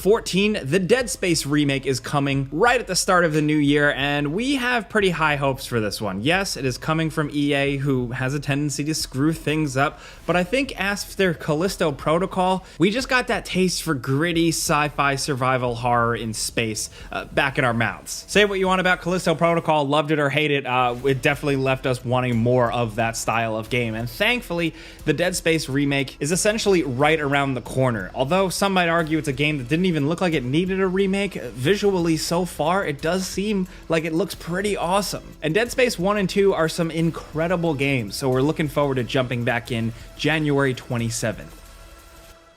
14, the Dead Space remake is coming right at the start of the new year, and we have pretty high hopes for this one. Yes, it is coming from EA, who has a tendency to screw things up, but I think after Callisto Protocol, we just got that taste for gritty sci-fi survival horror in space back in our mouths. Say what you want about Callisto Protocol, loved it or hate it, it definitely left us wanting more of that style of game, and thankfully, the Dead Space remake is essentially right around the corner. Although some might argue it's a game that didn't even look like it needed a remake, visually so far it does seem like it looks pretty awesome. And Dead Space 1 and 2 are some incredible games, so we're looking forward to jumping back in January 27th.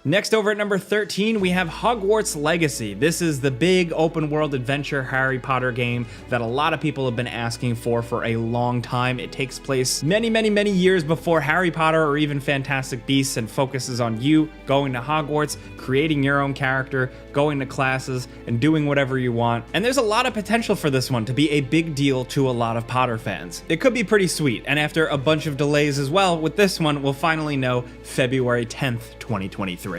Next, over at number 13, we have Hogwarts Legacy. This is the big open world adventure Harry Potter game that a lot of people have been asking for a long time. It takes place many years before Harry Potter or even Fantastic Beasts, and focuses on you going to Hogwarts, creating your own character, going to classes, and doing whatever you want. And there's a lot of potential for this one to be a big deal to a lot of Potter fans. It could be pretty sweet, and after a bunch of delays as well, with this one, we'll finally know February 10th, 2023.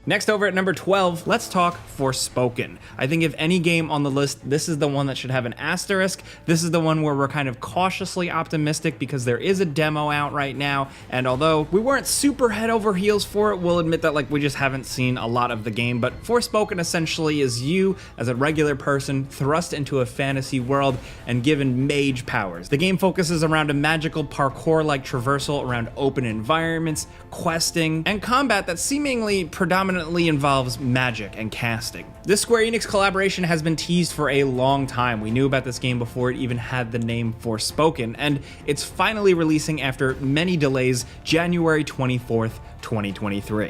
Next, over at number 12, let's talk Forspoken. I think if any game on the list, this is the one that should have an asterisk. This is the one where we're kind of cautiously optimistic because there is a demo out right now, and although we weren't super head over heels for it, we'll admit that we just haven't seen a lot of the game. But Forspoken essentially is you as a regular person thrust into a fantasy world and given mage powers. The game focuses around a magical parkour-like traversal around open environments, questing, and combat that seemingly predominantly involves magic and casting. This Square Enix collaboration has been teased for a long time. We knew about this game before it even had the name Forspoken, and it's finally releasing after many delays, January 24th, 2023.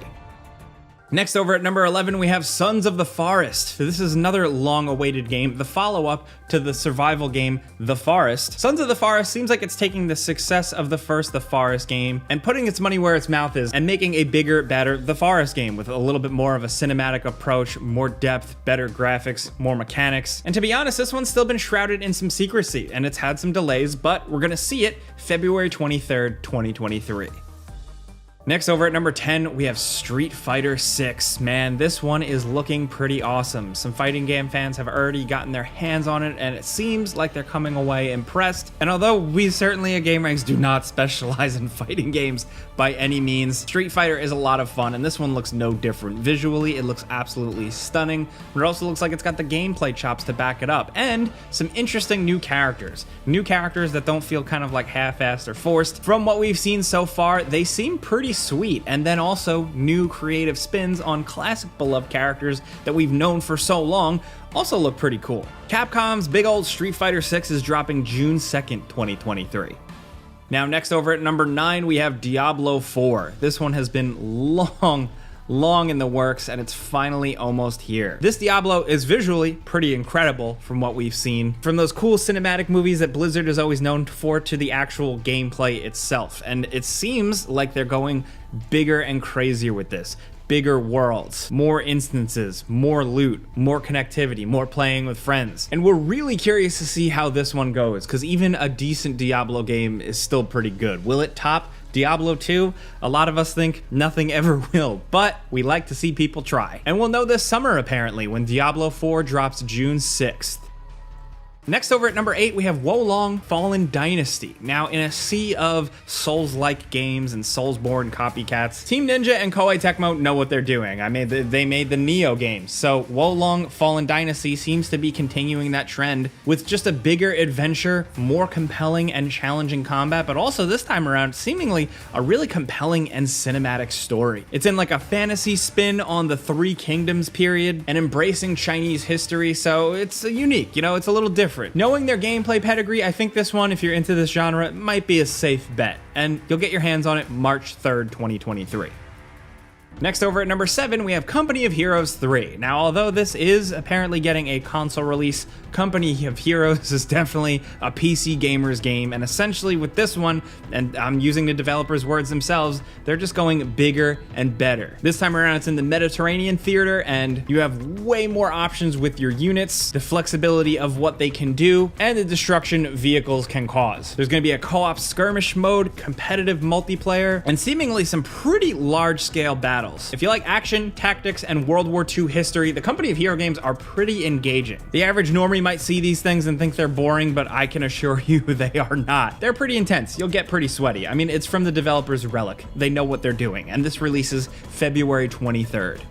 Next, over at number 11, we have Sons of the Forest. This is another long-awaited game, the follow-up to the survival game, The Forest. Sons of the Forest seems like it's taking the success of the first The Forest game and putting its money where its mouth is and making a bigger, better The Forest game with a little bit more of a cinematic approach, more depth, better graphics, more mechanics. And to be honest, this one's still been shrouded in some secrecy, and it's had some delays, but we're gonna see it February 23rd, 2023. Next, over at number 10, we have Street Fighter 6. Man, this one is looking pretty awesome. Some fighting game fans have already gotten their hands on it, and it seems like they're coming away impressed. And although we certainly at GameRanks do not specialize in fighting games by any means, Street Fighter is a lot of fun, and this one looks no different. Visually, it looks absolutely stunning, but it also looks like it's got the gameplay chops to back it up, and some interesting new characters. New characters that don't feel kind of like half-assed or forced. From what we've seen so far, they seem pretty sweet, and then also new creative spins on classic beloved characters that we've known for so long also look pretty cool. Capcom's big old Street Fighter 6 is dropping June 2nd, 2023. Now, next, over at number 9, we have Diablo 4. This one has been long in the works, and it's finally almost here. This Diablo is visually pretty incredible from what we've seen, from those cool cinematic movies that Blizzard is always known for to the actual gameplay itself. And it seems like they're going bigger and crazier with this. Bigger worlds, more instances, more loot, more connectivity, more playing with friends. And we're really curious to see how this one goes, because even a decent Diablo game is still pretty good. Will it top Diablo 2? A lot of us think nothing ever will, but we like to see people try. And we'll know this summer, apparently, when Diablo 4 drops June 6th. Next, over at number 8, we have Wolong Fallen Dynasty. Now, in a sea of Souls-like games and Soulsborne copycats, Team Ninja and Koei Tecmo know what they're doing. They made the Neo games, so Wolong Fallen Dynasty seems to be continuing that trend with just a bigger adventure, more compelling and challenging combat, but also this time around, seemingly a really compelling and cinematic story. It's in like a fantasy spin on the Three Kingdoms period and embracing Chinese history, so it's unique, it's a little different. Knowing their gameplay pedigree, I think this one, if you're into this genre, might be a safe bet, and you'll get your hands on it March 3rd, 2023. Next, over at number 7, we have Company of Heroes 3. Now, although this is apparently getting a console release, Company of Heroes is definitely a PC gamer's game, and essentially with this one, and I'm using the developers' words themselves, they're just going bigger and better. This time around, it's in the Mediterranean theater, and you have way more options with your units, the flexibility of what they can do, and the destruction vehicles can cause. There's going to be a co-op skirmish mode, competitive multiplayer, and seemingly some pretty large-scale battles battles. If you like action, tactics, and World War II history, the Company of Hero games are pretty engaging. The average normie might see these things and think they're boring, but I can assure you they are not. They're pretty intense. You'll get pretty sweaty. I mean, it's from the developers Relic. They know what they're doing, and this releases February 23rd.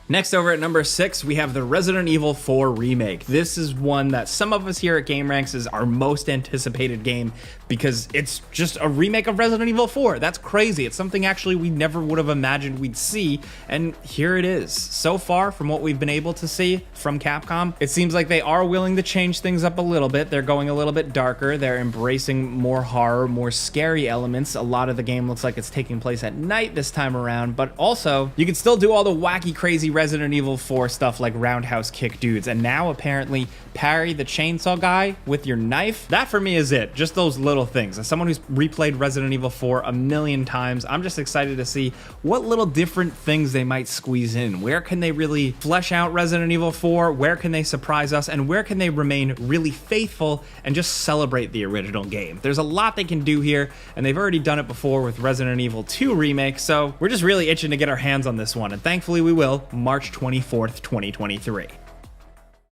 Next, over at number 6, we have the Resident Evil 4 remake. This is one that some of us here at GameRanks is our most anticipated game because it's just a remake of Resident Evil 4. That's crazy. It's something actually we never would have imagined we'd see, and here it is. So far, from what we've been able to see from Capcom, it seems like they are willing to change things up a little bit. They're going a little bit darker. They're embracing more horror, more scary elements. A lot of the game looks like it's taking place at night this time around, but also you can still do all the wacky, crazy Resident Evil 4 stuff like roundhouse kick dudes, and now apparently parry the chainsaw guy with your knife. That for me is it. Just those little things. As someone who's replayed Resident Evil 4 a million times, I'm just excited to see what little different things they might squeeze in. Where can they really flesh out Resident Evil 4? Where can they surprise us? And where can they remain really faithful and just celebrate the original game? There's a lot they can do here, and they've already done it before with Resident Evil 2 Remake, so we're just really itching to get our hands on this one, and thankfully we will, March 24th, 2023.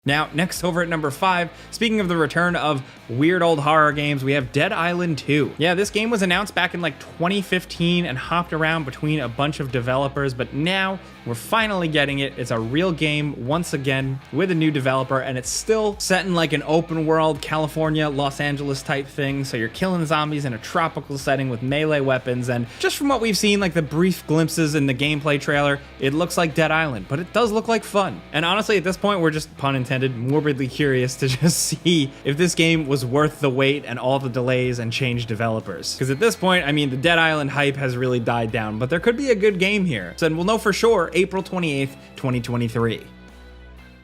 Now, next over at number 5, speaking of the return of weird old horror games, we have Dead Island 2. Yeah, this game was announced back in like 2015 and hopped around between a bunch of developers, but now we're finally getting it. It's a real game once again with a new developer, and it's still set in like an open world California, Los Angeles type thing. So you're killing zombies in a tropical setting with melee weapons, and just from what we've seen, like the brief glimpses in the gameplay trailer, it looks like Dead Island, but it does look like fun. And honestly, at this point, we're just, pun intended, morbidly curious to just see if this game was worth the wait and all the delays and changed developers. Because at this point, I mean, the Dead Island hype has really died down, but there could be a good game here. So we'll know for sure April 28th, 2023.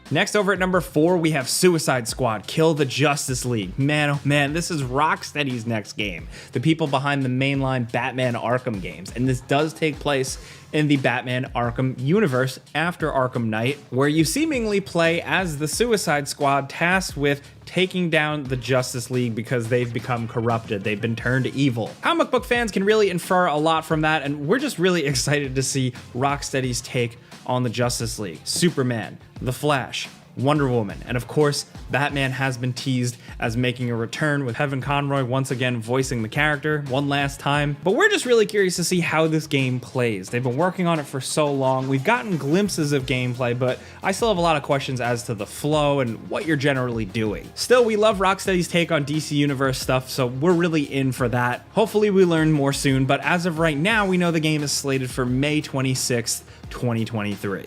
Next, over at number 4, we have Suicide Squad Kill the Justice League. Man, oh man, this is Rocksteady's next game, the people behind the mainline Batman Arkham games, and this does take place in the Batman Arkham universe after Arkham Knight, where you seemingly play as the Suicide Squad tasked with taking down the Justice League because they've become corrupted. They've been turned evil. Comic book fans can really infer a lot from that, and we're just really excited to see Rocksteady's take on the Justice League. Superman, The Flash, Wonder Woman, and of course, Batman has been teased as making a return with Kevin Conroy once again voicing the character one last time. But we're just really curious to see how this game plays. They've been working on it for so long. We've gotten glimpses of gameplay, but I still have a lot of questions as to the flow and what you're generally doing. Still, we love Rocksteady's take on DC Universe stuff, so we're really in for that. Hopefully we learn more soon, but as of right now, we know the game is slated for May 26th, 2023.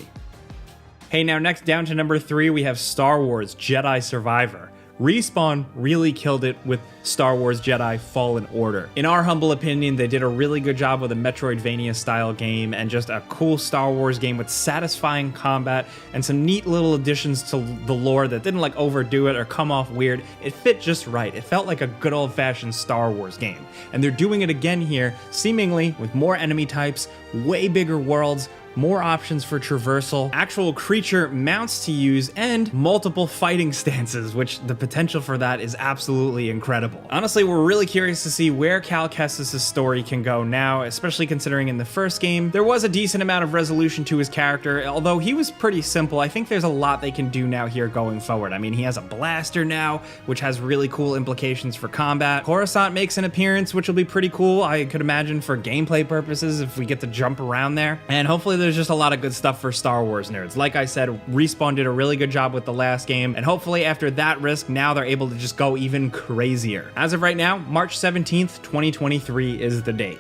Hey, now next down to number 3, we have Star Wars Jedi Survivor. Respawn really killed it with Star Wars Jedi Fallen Order. In our humble opinion, they did a really good job with a Metroidvania style game and just a cool Star Wars game with satisfying combat and some neat little additions to the lore that didn't like overdo it or come off weird. It fit just right. It felt like a good old fashioned Star Wars game. And they're doing it again here, seemingly with more enemy types, way bigger worlds, more options for traversal, actual creature mounts to use, and multiple fighting stances, which the potential for that is absolutely incredible. Honestly, we're really curious to see where Cal Kestis' story can go now, especially considering in the first game, there was a decent amount of resolution to his character, although he was pretty simple. I think there's a lot they can do now here going forward. I mean, he has a blaster now, which has really cool implications for combat. Coruscant makes an appearance, which will be pretty cool, I could imagine, for gameplay purposes if we get to jump around there. And hopefully there's just a lot of good stuff for Star Wars nerds. Like I said, Respawn did a really good job with the last game, and hopefully after that risk, now they're able to just go even crazier. As of right now, March 17th, 2023 is the date.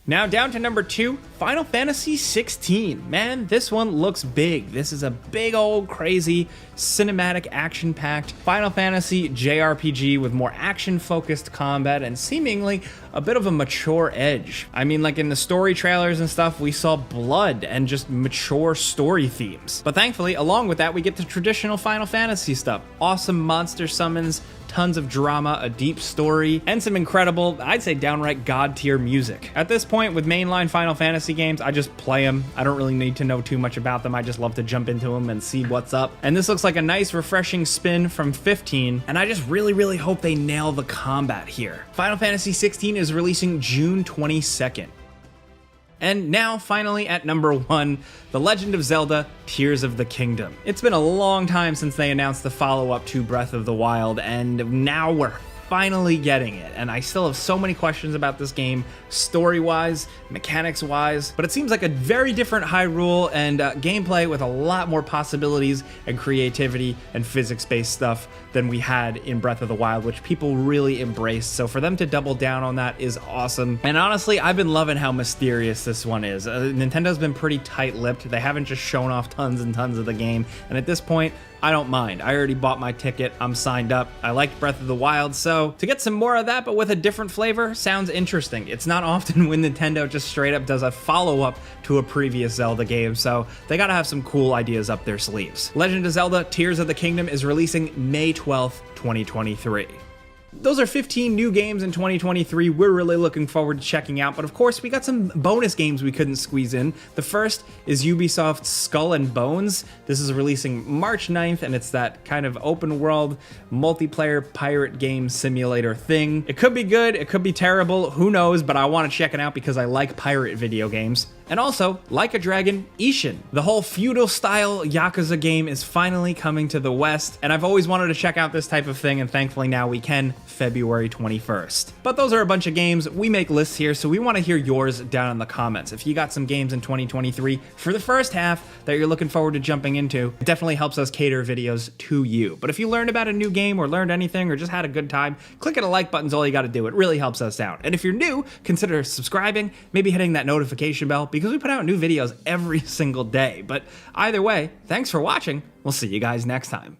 Now down to number 2, Final Fantasy 16. Man, this one looks big. This is a big old crazy cinematic action-packed Final Fantasy JRPG with more action-focused combat and seemingly a bit of a mature edge. I mean, like in the story trailers and stuff, we saw blood and just mature story themes. But thankfully, along with that, we get the traditional Final Fantasy stuff. Awesome monster summons, tons of drama, a deep story, and some incredible, I'd say downright god-tier music. At this point, with mainline Final Fantasy games, I just play them. I don't really need to know too much about them. I just love to jump into them and see what's up. And this looks like a nice, refreshing spin from 15, and I just really hope they nail the combat here. Final Fantasy 16 is releasing June 22nd. And now, finally, at number 1, The Legend of Zelda Tears of the Kingdom. It's been a long time since they announced the follow-up to Breath of the Wild, and now we're finally getting it. And I still have so many questions about this game, story-wise, mechanics-wise, but it seems like a very different Hyrule and gameplay with a lot more possibilities and creativity and physics-based stuff than we had in Breath of the Wild, which people really embraced. So for them to double down on that is awesome. And honestly, I've been loving how mysterious this one is. Nintendo's been pretty tight-lipped. They haven't just shown off tons and tons of the game. And at this point, I don't mind. I already bought my ticket. I'm signed up. I liked Breath of the Wild, so to get some more of that but with a different flavor sounds interesting. It's not often when Nintendo just straight up does a follow-up to a previous Zelda game, so they gotta have some cool ideas up their sleeves. Legend of Zelda Tears of the Kingdom is releasing May 12th, 2023. Those are 15 new games in 2023 we're really looking forward to checking out, but of course we got some bonus games we couldn't squeeze in. The first is Ubisoft's Skull and Bones. This is releasing March 9th, and it's that kind of open world multiplayer pirate game simulator thing. It could be good, it could be terrible, who knows, but I want to check it out because I like pirate video games. And also, Like a Dragon, Ishin. The whole feudal-style Yakuza game is finally coming to the West, and I've always wanted to check out this type of thing, and thankfully now we can, February 21st. But those are a bunch of games. We make lists here, so we want to hear yours down in the comments. If you got some games in 2023 for the first half that you're looking forward to jumping into, it definitely helps us cater videos to you. But if you learned about a new game or learned anything or just had a good time, clicking a like button's all you got to do. It really helps us out. And if you're new, consider subscribing, maybe hitting that notification bell, because we put out new videos every single day. But either way, thanks for watching. We'll see you guys next time.